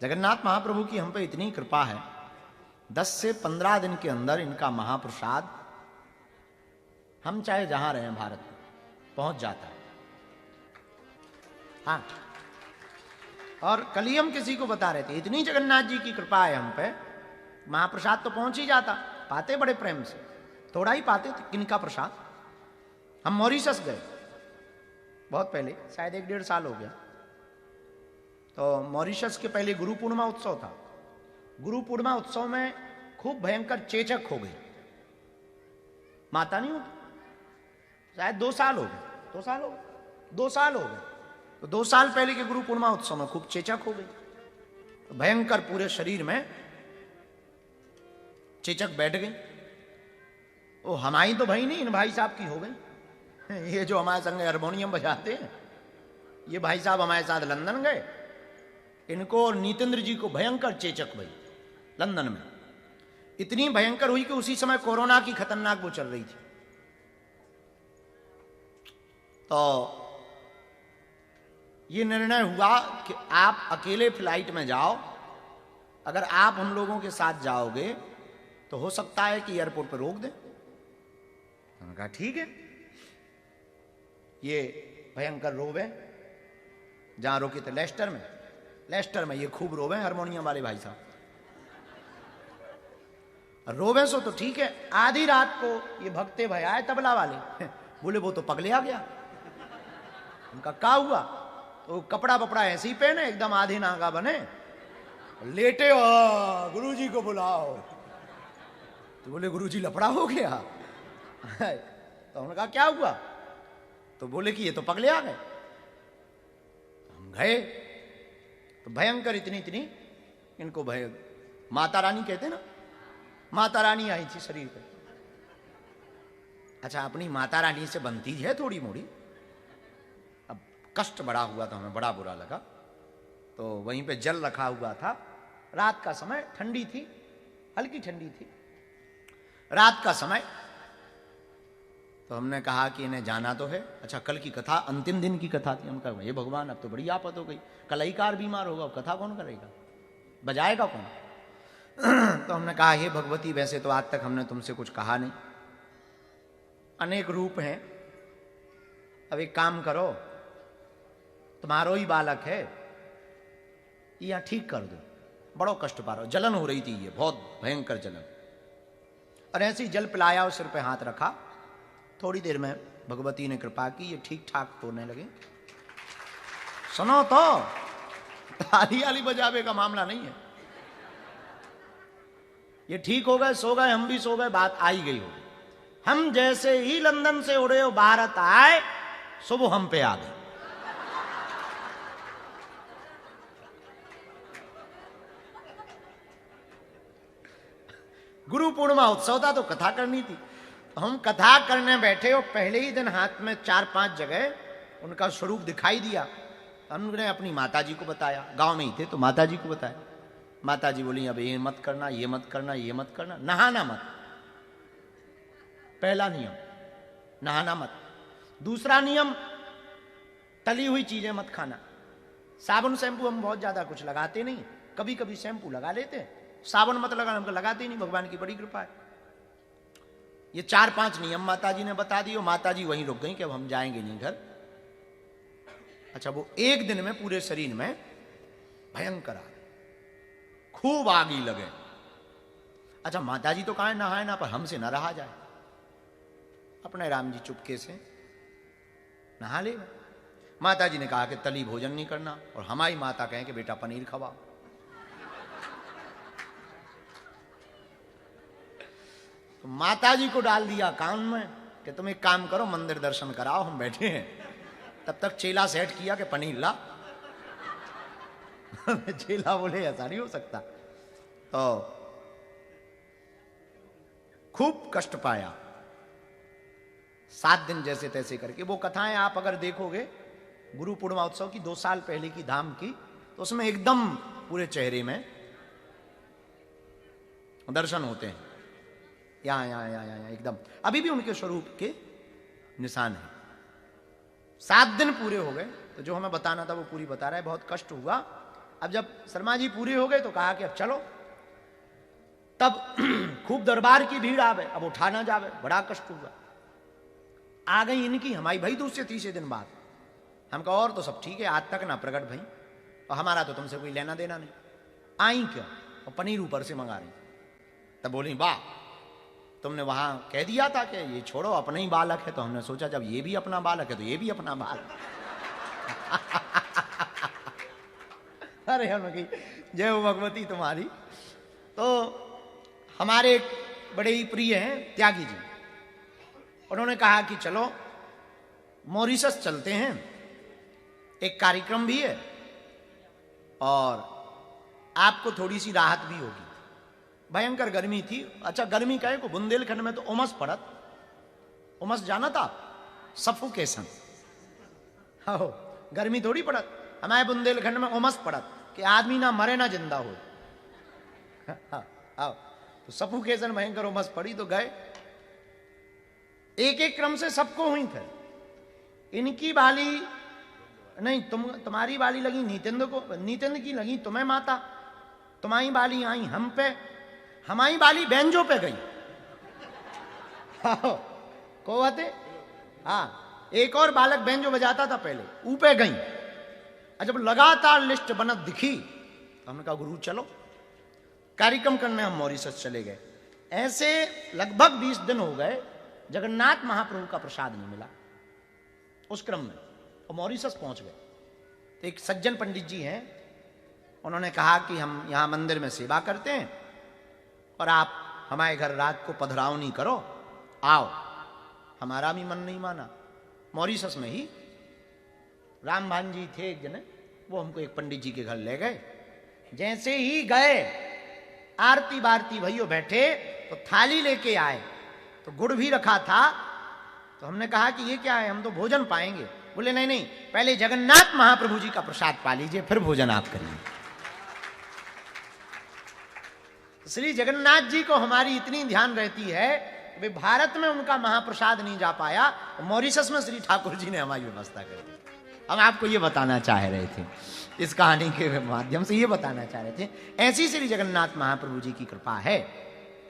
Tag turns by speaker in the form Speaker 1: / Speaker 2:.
Speaker 1: जगन्नाथ महाप्रभु की हम पे इतनी कृपा है, 10 से 15 दिन के अंदर इनका महाप्रसाद हम चाहे जहां रहें भारत में पहुंच जाता है। हाँ, और कल ही हम किसी को बता रहे थे, इतनी जगन्नाथ जी की कृपा है हम पे, महाप्रसाद तो पहुंच ही जाता, पाते बड़े प्रेम से, थोड़ा ही पाते थे किनका प्रसाद। हम मॉरिशस गए बहुत पहले, शायद 1-1.5 साल हो गया, तो मॉरिशस के पहले गुरु पूर्णिमा उत्सव था। गुरु पूर्णिमा उत्सव में खूब भयंकर चेचक हो गई, माता नहीं होती, शायद 2 साल हो गए, 2 साल हो गए, 2 साल हो गए, तो 2 साल पहले के गुरु पूर्णिमा उत्सव में खूब चेचक हो गई, तो भयंकर पूरे शरीर में चेचक बैठ गई। वो हमारी तो भाई नहीं, इन भाई साहब की हो गई। ये जो हमारे संग हारमोनियम बजाते हैं, ये भाई साहब हमारे साथ लंदन गए, इनको और नीतेंद्र जी को भयंकर चेचक भई लंदन में, इतनी भयंकर हुई कि उसी समय कोरोना की खतरनाक वो चल रही थी। तो ये निर्णय हुआ कि आप अकेले फ्लाइट में जाओ, अगर आप हम लोगों के साथ जाओगे तो हो सकता है कि एयरपोर्ट पर रोक दें। उन्होंने कहा ठीक है। ये भयंकर रोवे, जहां रोके थे लेस्टर में, लेस्टर में ये खूब रोवे हारमोनियम वाले भाई साहब, रोवे सो तो ठीक है। आधी रात को ये भगते भाई आए तबला वाले, बोले वो तो पगले आ गया। उनका क्या हुआ? तो कपड़ा वपड़ा ऐसे ही पहने, एकदम आधे नागा बने, लेटे हो, गुरुजी को बुलाओ। तो बोले गुरुजी लफड़ा हो गया। तो उन्होंने कहा क्या हुआ? तो बोले कि ये तो पगले आ गए। हम गए तो भयंकर इतनी इनको भय, माता रानी कहते ना, माता रानी आई थी शरीर पे। अच्छा, अपनी माता रानी से बनती है थोड़ी मोड़ी, अब कष्ट बड़ा हुआ तो हमें बड़ा बुरा लगा। तो वहीं पे जल रखा हुआ था, रात का समय, ठंडी थी, हल्की ठंडी थी रात का समय। तो हमने कहा कि इन्हें जाना तो है। अच्छा, कल की कथा अंतिम दिन की कथा थी। हम कहा ये भगवान, अब तो बड़ी आफत हो गई, कलाईकार बीमार होगा, अब कथा कौन करेगा, बजाएगा कौन? तो हमने कहा हे भगवती, वैसे तो आज तक हमने तुमसे कुछ कहा नहीं, अनेक रूप हैं, अब एक काम करो, तुम्हारो ही बालक है, यहां ठीक कर दो, बड़ो कष्ट पा रहा हो। जलन हो रही थी, ये बहुत भयंकर जलन, और ऐसे ही जल पिलाया और सिर पे हाथ रखा। थोड़ी देर में भगवती ने कृपा की, ये ठीक ठाक होने लगे। सुनो तो, ताली आली बजावे का मामला नहीं है, ये ठीक हो गए, सो गए, हम भी सो गए, बात आई गई होगी। हम जैसे ही लंदन से उड़े हो भारत आए, सुबह हम पे आ गए। गुरु पूर्णिमा उत्सव था तो कथा करनी थी। तो हम कथा करने बैठे और पहले ही दिन हाथ में 4-5 जगह उनका स्वरूप दिखाई दिया। हमने अपनी माता जी को बताया, गांव में ही थे तो माता जी को बताया। माता जी बोली अब ये मत करना, ये मत करना, ये मत करना, नहाना मत, पहला नियम नहाना मत। दूसरा नियम, तली हुई चीजें मत खाना। साबुन शैंपू हम बहुत ज्यादा कुछ लगाते नहीं, कभी कभी शैंपू लगा लेते हैं, साबुन मत लगाना, हमको लगाते ही नहीं, भगवान की बड़ी कृपा है। ये 4-5 नियम माता जी ने बता दिए। माता जी वहीं रुक गई कि अब हम जाएंगे नहीं घर। अच्छा, वो एक दिन में पूरे शरीर में भयंकर आग, खूब आग ही लगे। अच्छा, माता जी तो कहा नहाए ना, पर हमसे न रहा जाए, अपने राम जी चुपके से नहा ले। माता जी ने कहा कि तली भोजन नहीं करना, और हमारी माता कहें कि बेटा पनीर खवाओ। तो माता जी को डाल दिया काम में कि तुम एक काम करो, मंदिर दर्शन कराओ, हम बैठे हैं। तब तक चेला सेट किया कि पनीर ला। चेला बोले ऐसा नहीं हो सकता। तो खूब कष्ट पाया, 7 दिन जैसे तैसे करके। वो कथाएं आप अगर देखोगे गुरु पूर्णिमा उत्सव की 2 साल पहले की धाम की, तो उसमें एकदम पूरे चेहरे में दर्शन होते हैं, यहाँ एकदम अभी भी उनके स्वरूप के निशान है। 7 दिन पूरे हो गए, तो जो हमें बताना था वो पूरी बता रहा है। बहुत कष्ट हुआ, अब जब शर्मा जी पूरे हो गए तो कहा कि अब चलो। तब खूब दरबार की भीड़ आवे, अब उठा ना जावे, बड़ा कष्ट हुआ। आ गई इनकी हमारी भाई दूसरे तीसरे दिन बाद। हम कहा और तो सब ठीक है, आज तक ना प्रकट भाई, और हमारा तो तुमसे कोई लेना देना नहीं, आई क्यों? और पनीर ऊपर से मंगा रही। तब बोली वाह, तुमने वहां कह दिया था कि ये छोड़ो अपना ही बालक है, तो हमने सोचा जब ये भी अपना बालक है तो ये भी अपना बालक। अरे हमने कही जय हो भगवती तुम्हारी। तो हमारे बड़े ही प्रिय हैं त्यागी जी, उन्होंने कहा कि चलो मॉरिशस चलते हैं, एक कार्यक्रम भी है और आपको थोड़ी सी राहत भी होगी। भयंकर गर्मी थी। अच्छा गर्मी कहे को बुंदेलखंड में तो उमस पड़त, उमस जाना था, सफोकेशन। हो गर्मी थोड़ी पड़त, हमारे बुंदेलखंड में उमस पड़त कि आदमी ना मरे ना जिंदा हो। आओ तो सफोकेशन भयंकर उमस पड़ी तो गए। एक एक क्रम से सबको हुई थे। इनकी बाली नहीं, तुम्हारी बाली लगी नीतेंद्र को, नीतेंद्र की लगी तुम्हें माता, तुम्हारी बाली आई हम पे, हमारी बाली बैंजो पे गई। को बाते हाँ, एक और बालक बैंजो बजाता था पहले, ऊपे गई। जब लगातार लिस्ट बनत दिखी तो हमने कहा गुरु चलो कार्यक्रम करने। हम मॉरिशस चले गए। ऐसे लगभग 20 दिन हो गए, जगन्नाथ महाप्रभु का प्रसाद नहीं मिला। उस क्रम में और मॉरिशस पहुंच गए तो एक सज्जन पंडित जी हैं, उन्होंने कहा कि हम यहां मंदिर में सेवा करते हैं और आप हमारे घर रात को पधरावनी करो, आओ। हमारा भी मन नहीं माना। मॉरिशस में ही रामभान जी थे एक जने, वो हमको एक पंडित जी के घर ले गए। जैसे ही गए आरती बारती भैया बैठे तो थाली लेके आए, तो गुड़ भी रखा था। तो हमने कहा कि ये क्या है, हम तो भोजन पाएंगे। बोले नहीं नहीं, पहले जगन्नाथ महाप्रभु जी का प्रसाद पा लीजिए, फिर भोजन आप करिए। श्री जगन्नाथ जी को हमारी इतनी ध्यान रहती है, वे भारत में उनका महाप्रसाद नहीं जा पाया, मॉरिशस में श्री ठाकुर जी ने हमारी व्यवस्था कर दी। हम आपको ये बताना चाह रहे थे, इस कहानी के माध्यम से ये बताना चाह रहे थे, ऐसी श्री जगन्नाथ महाप्रभु जी की कृपा है।